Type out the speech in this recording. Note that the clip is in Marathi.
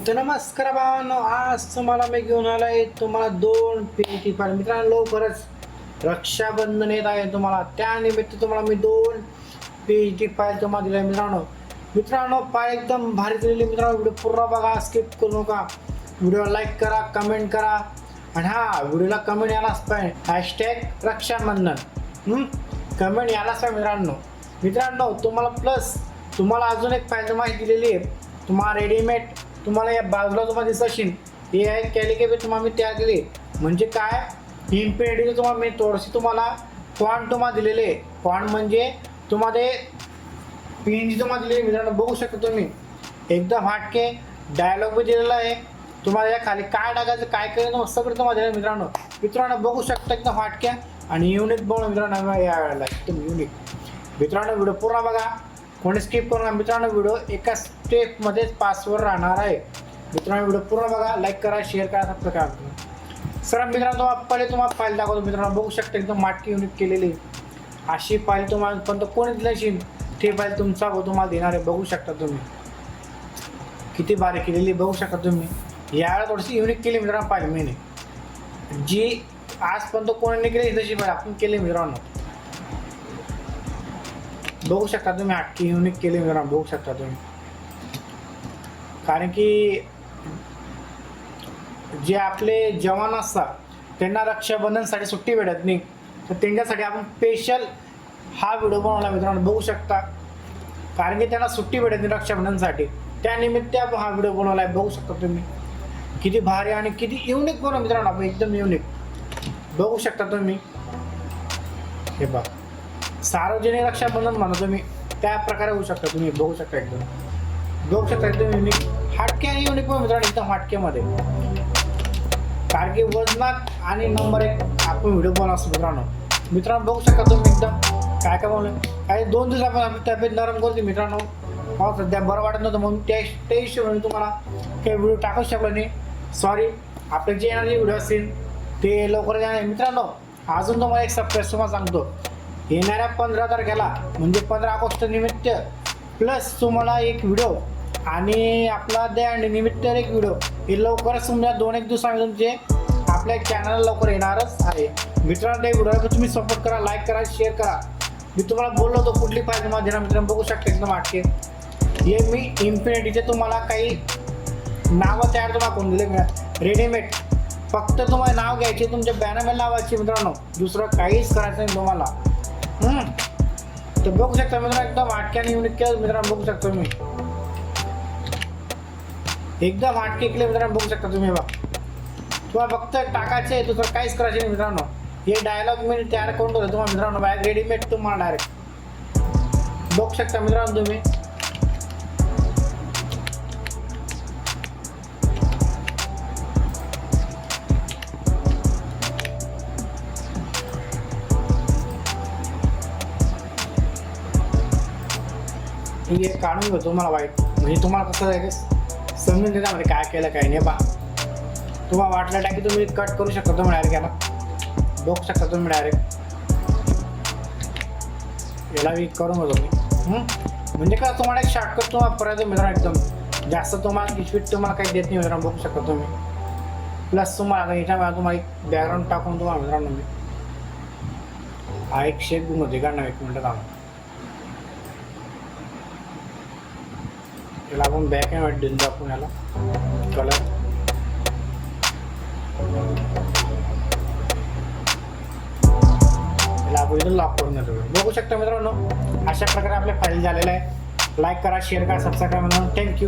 तर नमस्कार भावांनो, आज तुम्हाला मी घेऊन आलोय तुम्हाला 2 PET फाईल. मित्रांनो, लवकरच रक्षाबंधन येत आहे. तुम्हाला त्यानिमित्त तुम्हाला मी 2 PET फाईल तुम्हाला दिल्या. मित्रांनो फाईल एकदम भारी दिलेली. मित्रांनो, व्हिडिओ पूर्ण बघा, स्किप करू नका. व्हिडिओ लाईक करा, कमेंट करा आणि हा व्हिडिओला कमेंट यायलाच पाहिजे #रक्षाबंधन. कमेंट यायलाच पाहिजे मित्रांनो. तुम्हाला अजून एक फाईल माहिती दिलेली आहे. तुम्हाला रेडीमेड तुम्हाला या बाजूला तुम्हाला दिसत असेल हे आहे कॅलिग्राफी तुम्हाला मी तयार केली. म्हणजे काय इम्पेडिंग तुम्हाला मी थोडीशी तुम्हाला फॉन्ट तुम्हाला दिलेले. फॉन्ट म्हणजे तुम्हाला PNG तुम्हाला दिलेली. मित्रांनो बघू शकता तुम्ही एकदम हटके डायलॉग बी दिलेला आहे. तुम्हाला या खाली काय टाकायचं काय करायचं सगळं तुम्हाला दिलं. मित्रांनो बघू शकता एकदम हटक्या आणि युनिक बनवून मित्रांनो या वेळेला एकदम युनिक. मित्रांनो व्हिडिओ पूर्ण बघा, कोणी स्किप करू नका. मित्रांनो व्हिडिओ एका स्टेपमध्येच पासवर राहणार आहे. मित्रांनो व्हिडिओ पूर्ण बघा, लाईक करा, शेअर करा, सबस्क्राईब करा. सर मित्रांनो पहिले तुम्हाला फाईल दाखवतो. मित्रांनो बघू शकता एकदम माटकी युनिक केलेली अशी फाईल तुम्हाला पण कोणी दिल्याशी ते फाईल तुमचा तुम्हाला देणार आहे. बघू शकता तुम्ही किती भारी केलेली बघू शकता तुम्ही. यावेळेला थोडीशी युनिक केली मित्रांनो फाईल मी जी आजपर्यंत कोणी नाही केली तशी फाईल आपण केली. मित्रांनो बघू शकता तुम्ही हटकी युनिक केली. मित्रांनो बघू शकता तुम्ही, कारण की जे आपले जवान असतात त्यांना रक्षाबंधनसाठी सुट्टी भेटत नाही, तर त्यांच्यासाठी आपण स्पेशल हा व्हिडिओ बनवला. मित्रांनो बघू शकता, कारण की त्यांना सुट्टी भेटत नाही रक्षाबंधनसाठी, त्यानिमित्त आपण हा व्हिडिओ बनवला आहे. बघू शकता तुम्ही किती भारी आणि किती युनिक बनव. मित्रांनो आपण एकदम युनिक बघू शकता तुम्ही. हे बघा सार्वजनिक रक्षाबंधन म्हणा तुम्ही त्या प्रकारे होऊ शकता. तुम्ही बघू शकता एकदम युनिक हटके आणि युनिक पण मित्रांनो एकदम हटकेमध्ये, कारण की वजनात आणि नंबर 1 आपण व्हिडिओ बनवतो. मित्रांनो बघू शकता तुम्ही एकदम काय बनवलं. काही 2 दिवस आपण तब्येत नरम करते. मित्रांनो सध्या बरं वाटत नव्हतं म्हणून त्या हिशोबाने तुम्हाला काही व्हिडिओ टाकू शकलो नाही. सॉरी. आपले जे येणारे व्हिडिओ असतील ते लवकर येणार. मित्रांनो अजून तुम्हाला एक सरप्राईज तुम्हाला सांगतो. येणाऱ्या 15 तारखेला म्हणजे 15 ऑगस्ट निमित्त प्लस तुम्हाला एक व्हिडिओ आणि आपला दहीहंडी निमित्त एक व्हिडिओ हे लवकरच तुमच्या 2-1 दिवसांमध्ये तुमचे आपल्या चॅनलला लवकर येणारच आहे. मित्रांनो ते व्हिडिओला तुम्ही सपोर्ट करा, लाईक करा, शेअर करा. मी तुम्हाला बोललो होतो कुठली फाईल तुम्हाला देणार. मित्रांनो बघू शकता एकदम हटके हे मी इन्फिनिटीचे तुम्हाला काही नावं तयार तुम्हाला करून दिले. रेडीमेड फक्त तुम्हाला नाव घ्यायचे, तुमच्या बॅनरला लावायचे. मित्रांनो दुसरं काहीच करायचं नाही तुम्हाला. तर बघू शकता मित्रांनो एकदम हटके आणि युनिक केलं. मित्रांनो बघू शकता तुम्ही एकदम हटके केले. मित्रांनो बघू शकता तुम्ही. बघा तुम्हाला फक्त टाकायचे, दुसरं काहीच करायचे नाही. मित्रांनो हे डायलॉग मी तयार करून ठेवतो तुम्हाला. मित्रांनो बाहेर रेडीमेड तुम्हाला डायरेक्ट बघू शकता. मित्रांनो तुम्ही हे काढून घेतो तुम्हाला वाईट, म्हणजे तुम्हाला कसं आहे समजून घेता म्हणजे काय केलं काय नाही. बा तुम्हाला वाटलं टाकी तुम्ही कट करू शकता. तुम्ही डायरेक्ट याला बघू शकता तुम्ही डायरेक्ट याला करून घेतो मी. म्हणजे का तुम्हाला एक शॉर्टकट तुम्हाला करायचं. मित्रांनो एकदम जास्त तुम्हाला स्पीड तुम्हाला काही देत नाही. मित्रांनो बघू शकता तुम्ही. प्लस तुम्हाला याच्यामध्ये तुम्हाला एक बॅकग्राऊंड टाकून तुम्हाला मित्रांनो मी हा एक शेप मध्ये काढणार. 1 मिनिट थांबा. याला आपण बॅक अँड देऊन दाखवून याला कलर याला आपण इथून लॉक करून देतो. बघू शकता मित्रांनो अशा प्रकारे आपल्या फाईल झालेला आहे. लाईक करा, शेअर करा, सबस्क्राईब करा. थँक्यू.